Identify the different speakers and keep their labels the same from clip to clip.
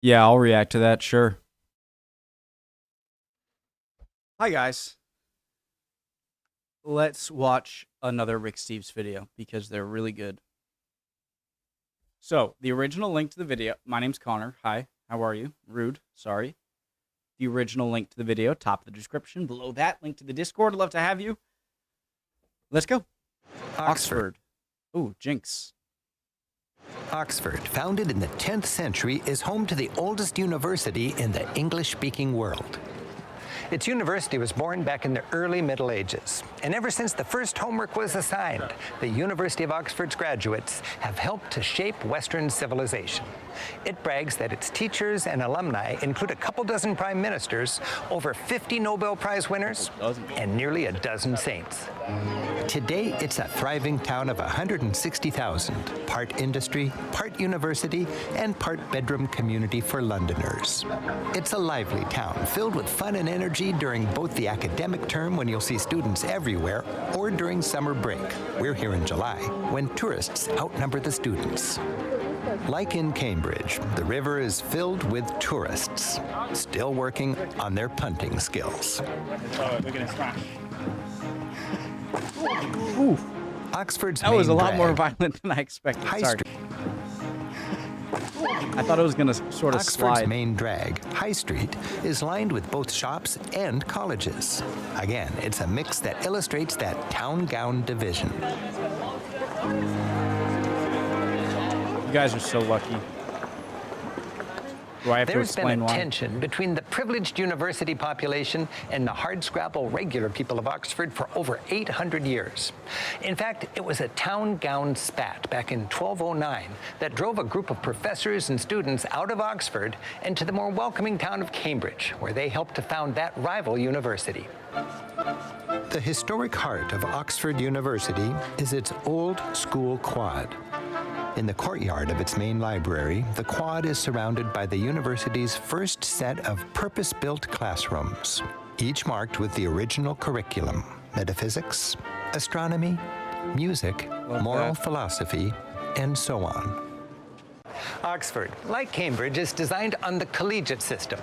Speaker 1: Yeah, I'll react to that, sure. Hi guys. Let's watch another Rick Steves video because they're really good. So, the original link to the video, my name's Connor. Hi, how are you? Rude, sorry. The original link to the video, top of the description. Below that, link to the Discord. I'd love to have you. Let's go. Oxford. Ooh, Jinx.
Speaker 2: Oxford, founded in the 10th century, is home to the oldest university in the English-speaking world. Its university was born back in the early Middle Ages, and ever since the first homework was assigned, the University of Oxford's graduates have helped to shape Western civilization. It brags that its teachers and alumni include a couple dozen prime ministers, over 50 Nobel Prize winners, and nearly a dozen saints. Today, it's a thriving town of 160,000, part industry, part university, and part bedroom community for Londoners. It's a lively town filled with fun and energy during both the academic term, when you'll see students everywhere, or during summer break. We're here in July, when tourists outnumber the students. Like in Cambridge, the river is filled with tourists, still working on their punting skills.
Speaker 3: Oh, we're gonna smash.
Speaker 1: Ooh.
Speaker 2: Oxford's
Speaker 1: That was a
Speaker 2: main
Speaker 1: lot
Speaker 2: drag,
Speaker 1: more violent than I expected.
Speaker 2: High
Speaker 1: Sorry.
Speaker 2: Street.
Speaker 1: I thought it was going to sort of
Speaker 2: Oxford's
Speaker 1: slide.
Speaker 2: main drag, High Street, is lined with both shops and colleges. Again, it's a mix that illustrates that town gown division.
Speaker 1: You guys are so lucky. Do I have to
Speaker 2: There's been
Speaker 1: explain
Speaker 2: a
Speaker 1: why?
Speaker 2: tension between the privileged university population and the hardscrabble regular people of Oxford for over 800 years. In fact, it was a town gown spat back in 1209 that drove a group of professors and students out of Oxford and to the more welcoming town of Cambridge, where they helped to found that rival university. The historic heart of Oxford University is its old school quad. In the courtyard of its main library, the quad is surrounded by the university's first set of purpose-built classrooms, each marked with the original curriculum: metaphysics, astronomy, music, moral philosophy, and so on. Oxford, like Cambridge, is designed on the collegiate system.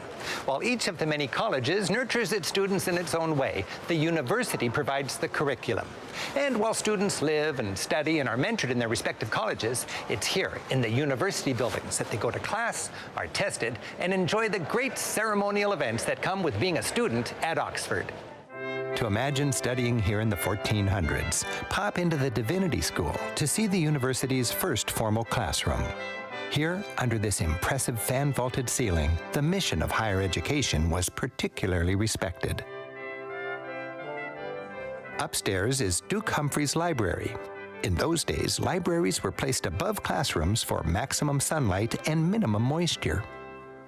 Speaker 2: While each of the many colleges nurtures its students in its own way, the university provides the curriculum. And while students live and study and are mentored in their respective colleges, it's here in the university buildings that they go to class, are tested, and enjoy the great ceremonial events that come with being a student at Oxford. To imagine studying here in the 1400s, pop into the Divinity School to see the university's first formal classroom. Here, under this impressive fan-vaulted ceiling, the mission of higher education was particularly respected. Upstairs is Duke Humphrey's library. In those days, libraries were placed above classrooms for maximum sunlight and minimum moisture.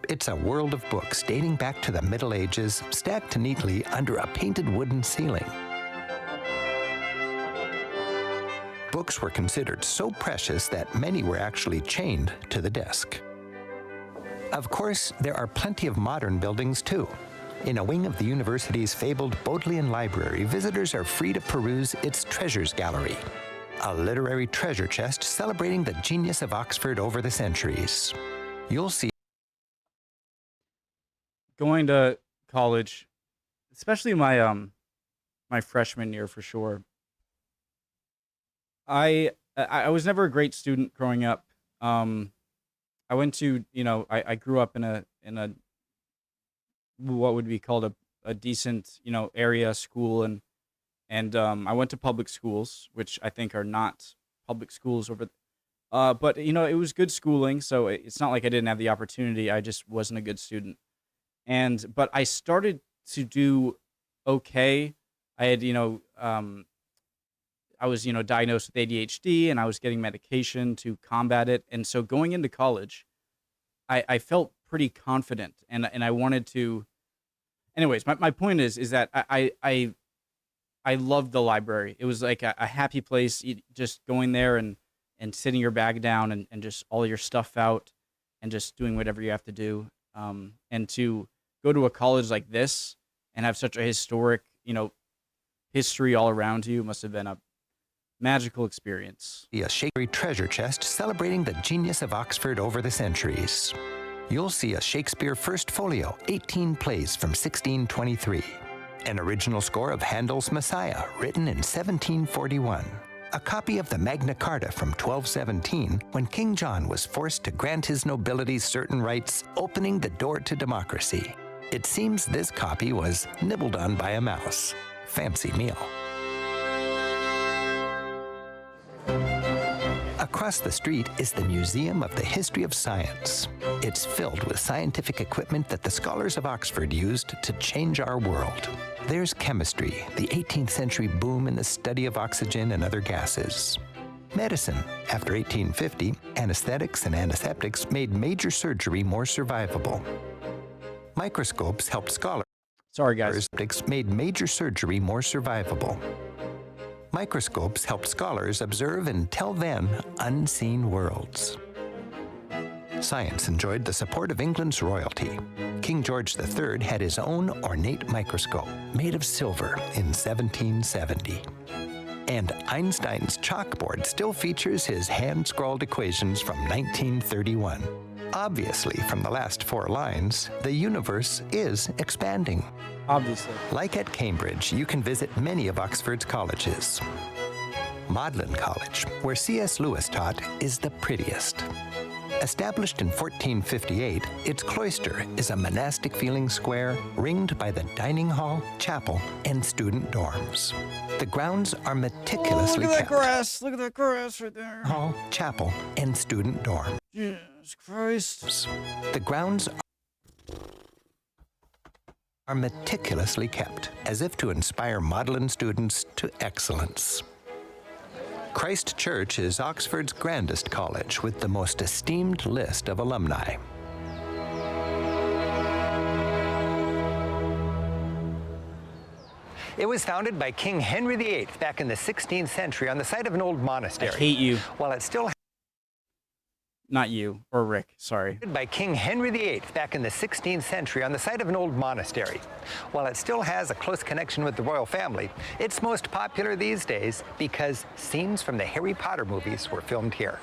Speaker 2: It's a world of books dating back to the Middle Ages, stacked neatly under a painted wooden ceiling. Books were considered so precious that many were actually chained to the desk. Of course, there are plenty of modern buildings too. In a wing of the university's fabled Bodleian Library, visitors are free to peruse its treasures gallery, a literary treasure chest celebrating the genius of Oxford over the centuries. You'll see
Speaker 1: Going to college, especially my freshman year for sure. I was never a great student growing up. I went to, I grew up in a what would be called a decent, area school, and I went to public schools, which I think are not public schools but it was good schooling, so it's not like I didn't have the opportunity. I just wasn't a good student. But I started to do okay. I had, I was, diagnosed with ADHD, and I was getting medication to combat it. And so going into college, I felt pretty confident, and I wanted to. Anyways, my point is that I loved the library. It was like a happy place. Just going there and sitting your bag down and just all your stuff out and just doing whatever you have to do. And to go to a college like this and have such a historic, history all around you must have been a magical experience.
Speaker 2: a shaky treasure chest celebrating the genius of Oxford over the centuries. you'll see a Shakespeare First Folio, 18 plays from 1623. An original score of Handel's Messiah, written in 1741. A copy of the Magna Carta from 1217, when King John was forced to grant his nobility certain rights, opening the door to democracy. It seems this copy was nibbled on by a mouse. Fancy meal. Across the street is the Museum of the History of Science. It's filled with scientific equipment that the scholars of Oxford used to change our world. There's chemistry, the 18th century boom in the study of oxygen and other gases. Medicine, after 1850, anesthetics and antiseptics made major surgery more survivable. Microscopes helped scholars.
Speaker 1: Sorry, guys.
Speaker 2: Made major surgery more survivable. Microscopes helped scholars observe until then unseen worlds. Science enjoyed the support of England's royalty. King George III had his own ornate microscope, made of silver, in 1770. And Einstein's chalkboard still features his hand-scrawled equations from 1931. Obviously, from the last 4 lines, the universe is expanding.
Speaker 1: Obviously.
Speaker 2: Like at Cambridge, you can visit many of Oxford's colleges. Magdalen College, where C.S. Lewis taught, is the prettiest. Established in 1458, its cloister is a monastic-feeling square ringed by the dining hall, chapel, and student dorms. The grounds are meticulously
Speaker 1: look at
Speaker 2: kept.
Speaker 1: that grass! Look at that grass right there.
Speaker 2: Hall, chapel, and student dorm.
Speaker 1: Jesus Christ.
Speaker 2: The grounds are meticulously kept, as if to inspire Magdalen students to excellence. Christ Church is Oxford's grandest college with the most esteemed list of alumni. It was founded by King Henry VIII back in the 16th century on the site of an old monastery.
Speaker 1: I hate you.
Speaker 2: While it still
Speaker 1: Not you, or Rick, sorry.
Speaker 2: by King Henry VIII back in the 16th century on the site of an old monastery. While it still has a close connection with the royal family, it's most popular these days because scenes from the Harry Potter movies were filmed here.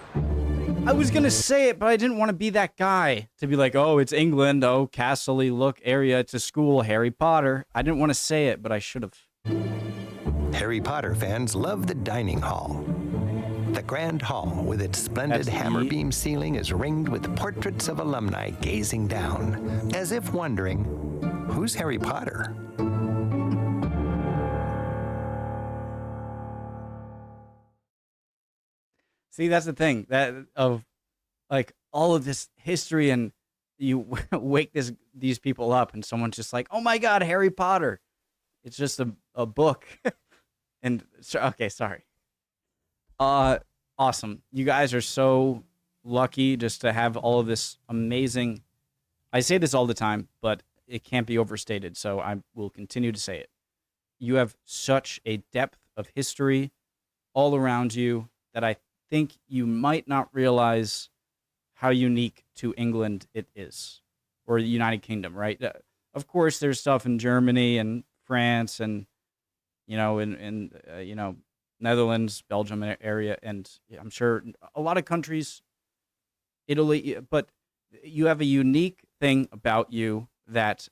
Speaker 1: I was gonna say it, but I didn't want to be that guy to be like, oh, it's England, oh, castle-y look area, it's a school, Harry Potter. I didn't want to say it, but I should have.
Speaker 2: Harry Potter fans love the dining hall. The Grand Hall, with its splendid
Speaker 1: That's
Speaker 2: hammer
Speaker 1: neat.
Speaker 2: beam ceiling, is ringed with portraits of alumni gazing down, as if wondering, who's Harry Potter?
Speaker 1: See, that's the thing that of like all of this history, and you wake these people up, and someone's just like, "Oh my God, Harry Potter!" It's just a book, and okay, sorry. Awesome. You guys are so lucky just to have all of this amazing. I say this all the time, but it can't be overstated, so I will continue to say it. You have such a depth of history all around you that I think you might not realize how unique to England it is, or the United Kingdom, right? Of course, there's stuff in Germany and France and, in Netherlands, Belgium area, and I'm sure a lot of countries, Italy, but you have a unique thing about you that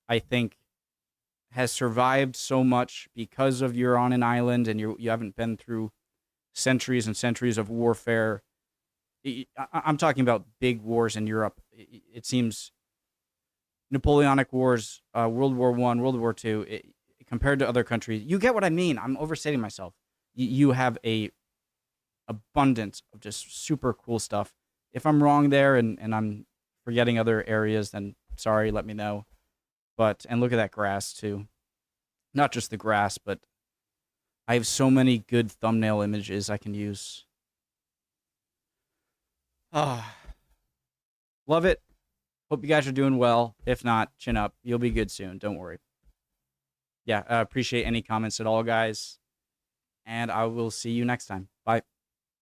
Speaker 1: I think has survived so much because of you're on an island and you haven't been through centuries and centuries of warfare. I'm talking about big wars in Europe. It seems Napoleonic Wars, World War I, World War II, compared to other countries. You get what I mean. I'm overstating myself. You have a abundance of just super cool stuff. If I'm wrong there and I'm forgetting other areas, then sorry, let me know. And look at that grass too. Not just the grass, but I have so many good thumbnail images I can use. Love it. Hope you guys are doing well. If not, chin up. You'll be good soon. Don't worry. Yeah, I appreciate any comments at all, guys. And I will see you next time.